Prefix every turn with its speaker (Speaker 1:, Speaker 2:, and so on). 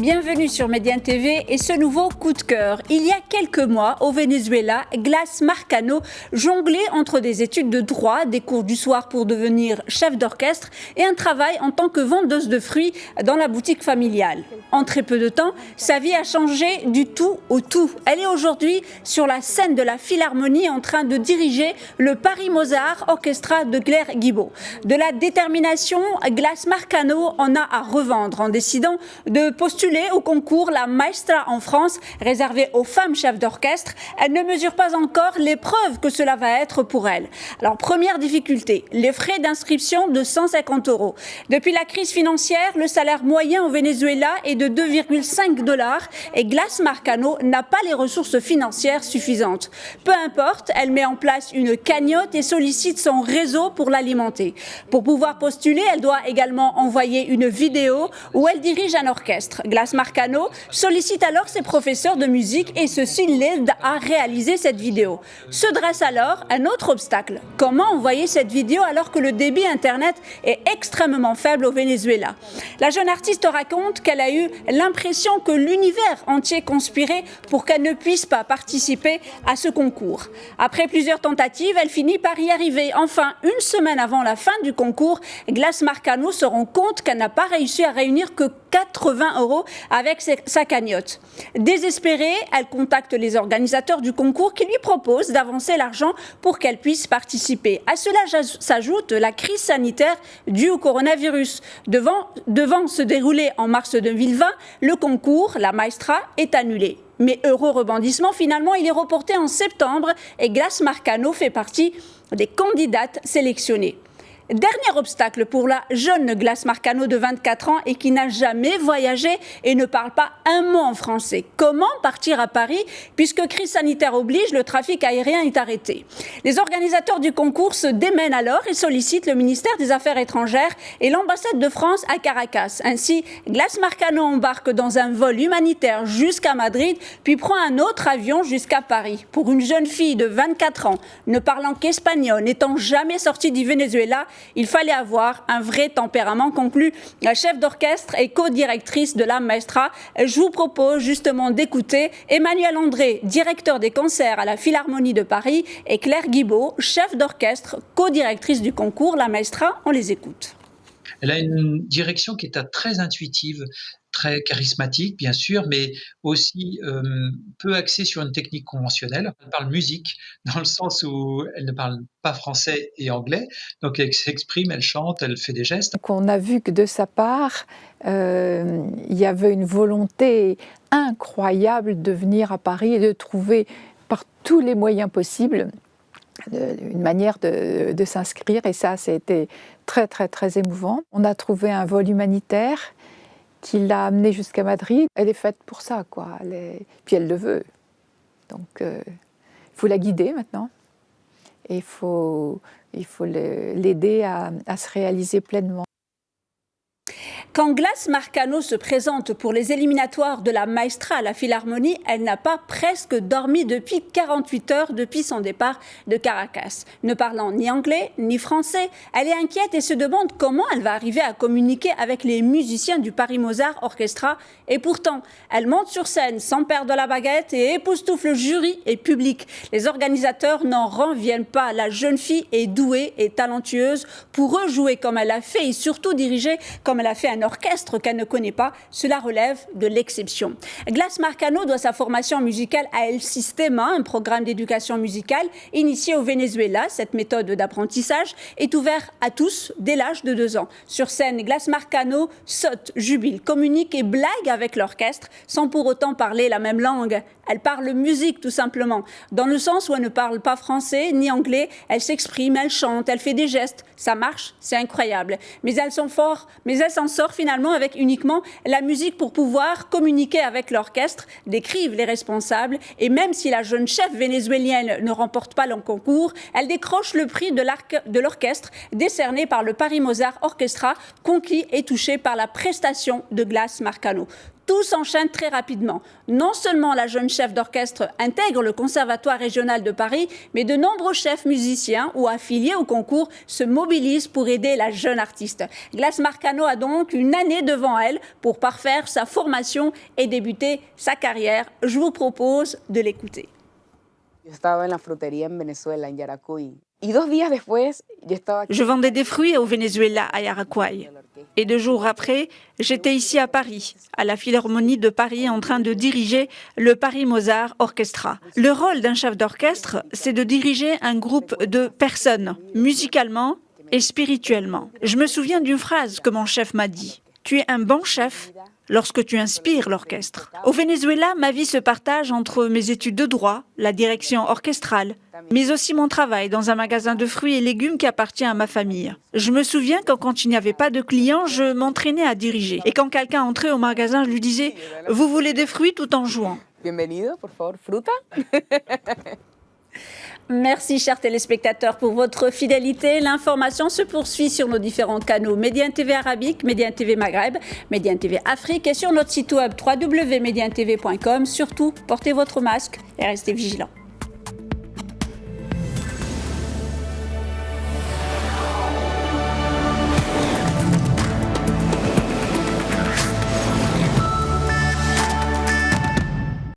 Speaker 1: Bienvenue sur Médiane TV et ce nouveau coup de cœur. Il y a quelques mois, au Venezuela, Glas Marcano jonglait entre des études de droit, des cours du soir pour devenir chef d'orchestre et un travail en tant que vendeuse de fruits dans la boutique familiale. En très peu de temps, sa vie a changé du tout au tout. Elle est aujourd'hui sur la scène de la Philharmonie en train de diriger le Paris Mozart Orchestra de Claire Guibault. De la détermination, Glas Marcano en a à revendre en décidant de postuler au concours La Maestra en France, réservé aux femmes chefs d'orchestre. Elle ne mesure pas encore l'épreuve que cela va être pour elle. Alors, première difficulté, les frais d'inscription de 150 €. Depuis la crise financière, le salaire moyen au Venezuela est de 2,5 $ et Glas Marcano n'a pas les ressources financières suffisantes. Peu importe, elle met en place une cagnotte et sollicite son réseau pour l'alimenter. Pour pouvoir postuler, elle doit également envoyer une vidéo où elle dirige un orchestre. Glas Marcano sollicite alors ses professeurs de musique et ceux-ci l'aident à réaliser cette vidéo. Se dresse alors un autre obstacle. Comment envoyer cette vidéo alors que le débit Internet est extrêmement faible au Venezuela? La jeune artiste raconte qu'elle a eu l'impression que l'univers entier conspirait pour qu'elle ne puisse pas participer à ce concours. Après plusieurs tentatives, elle finit par y arriver. Enfin, une semaine avant la fin du concours, Glas Marcano se rend compte qu'elle n'a pas réussi à réunir que 80 € avec sa cagnotte. Désespérée, elle contacte les organisateurs du concours qui lui proposent d'avancer l'argent pour qu'elle puisse participer. À cela s'ajoute la crise sanitaire due au coronavirus. Devant se dérouler en mars 2020, le concours, la Maestra, est annulé. Mais heureux rebondissement, finalement, il est reporté en septembre et Glas Marcano fait partie des candidates sélectionnées. Dernier obstacle pour la jeune Glas Marcano de 24 ans et qui n'a jamais voyagé et ne parle pas un mot en français. Comment partir à Paris puisque crise sanitaire oblige, le trafic aérien est arrêté. Les organisateurs du concours se démènent alors et sollicitent le ministère des Affaires étrangères et l'ambassade de France à Caracas. Ainsi, Glas Marcano embarque dans un vol humanitaire jusqu'à Madrid puis prend un autre avion jusqu'à Paris. Pour une jeune fille de 24 ans, ne parlant qu'espagnol, n'étant jamais sortie du Venezuela, il fallait avoir un vrai tempérament, conclut la chef d'orchestre et co-directrice de la Maestra. Je vous propose justement d'écouter Emmanuel André, directeur des concerts à la Philharmonie de Paris, et Claire Guibault, chef d'orchestre, co-directrice du concours La Maestra. On les écoute.
Speaker 2: Elle a une direction qui est très intuitive, très charismatique, bien sûr, mais aussi peu axée sur une technique conventionnelle. Elle parle musique, dans le sens où elle ne parle pas français et anglais, donc elle s'exprime, elle chante, elle fait des gestes.
Speaker 3: Donc on a vu que de sa part, il y avait une volonté incroyable de venir à Paris et de trouver par tous les moyens possibles une manière de s'inscrire, et ça, c'était très, très, très émouvant. On a trouvé un vol humanitaire qui l'a amenée jusqu'à Madrid. Elle est faite pour ça, quoi. Puis elle le veut. Donc, il faut la guider maintenant. Et il faut l'aider à se réaliser pleinement.
Speaker 1: Quand Glas Marcano se présente pour les éliminatoires de la Maestra à la Philharmonie, elle n'a pas presque dormi depuis 48 heures depuis son départ de Caracas. Ne parlant ni anglais ni français, elle est inquiète et se demande comment elle va arriver à communiquer avec les musiciens du Paris Mozart Orchestra. Et pourtant, elle monte sur scène sans perdre la baguette et époustoufle jury et public. Les organisateurs n'en reviennent pas. La jeune fille est douée et talentueuse. Pour eux, jouer comme elle a fait et surtout diriger comme elle a fait un orchestre qu'elle ne connaît pas, cela relève de l'exception. Glas Marcano doit sa formation musicale à El Sistema, un programme d'éducation musicale initié au Venezuela. Cette méthode d'apprentissage est ouverte à tous dès l'âge de 2 ans. Sur scène, Glas Marcano saute, jubile, communique et blague avec l'orchestre sans pour autant parler la même langue. Elle parle musique tout simplement, dans le sens où elle ne parle pas français ni anglais, elle s'exprime, elle chante, elle fait des gestes, ça marche, c'est incroyable. Mais elle s'en sort finalement avec uniquement la musique pour pouvoir communiquer avec l'orchestre, décrivent les responsables, et même si la jeune chef vénézuélienne ne remporte pas le concours, elle décroche le prix de l'orchestre décerné par le Paris Mozart Orchestra, conquis et touché par la prestation de Glas Marcano. Tout s'enchaîne très rapidement. Non seulement la jeune chef d'orchestre intègre le Conservatoire régional de Paris, mais de nombreux chefs musiciens ou affiliés au concours se mobilisent pour aider la jeune artiste. Glass Marcano a donc une année devant elle pour parfaire sa formation et débuter sa carrière. Je vous propose de l'écouter.
Speaker 4: Je vendais des fruits au Venezuela, à Yaracuy. Et 2 jours après, j'étais ici à Paris, à la Philharmonie de Paris, en train de diriger le Paris Mozart Orchestra. Le rôle d'un chef d'orchestre, c'est de diriger un groupe de personnes, musicalement et spirituellement. Je me souviens d'une phrase que mon chef m'a dit. « Tu es un bon chef lorsque tu inspires l'orchestre. » Au Venezuela, ma vie se partage entre mes études de droit, la direction orchestrale, mais aussi mon travail dans un magasin de fruits et légumes qui appartient à ma famille. Je me souviens que quand il n'y avait pas de clients, je m'entraînais à diriger. Et quand quelqu'un entrait au magasin, je lui disais « Vous voulez des fruits ?» tout en jouant.
Speaker 5: Bienvenido, por favor, fruta.
Speaker 1: Merci, chers téléspectateurs, pour votre fidélité. L'information se poursuit sur nos différents canaux Médiane TV Arabique, Médiane TV Maghreb, Médiane TV Afrique et sur notre site web www.medianetv.com. Surtout, portez votre masque et restez vigilants.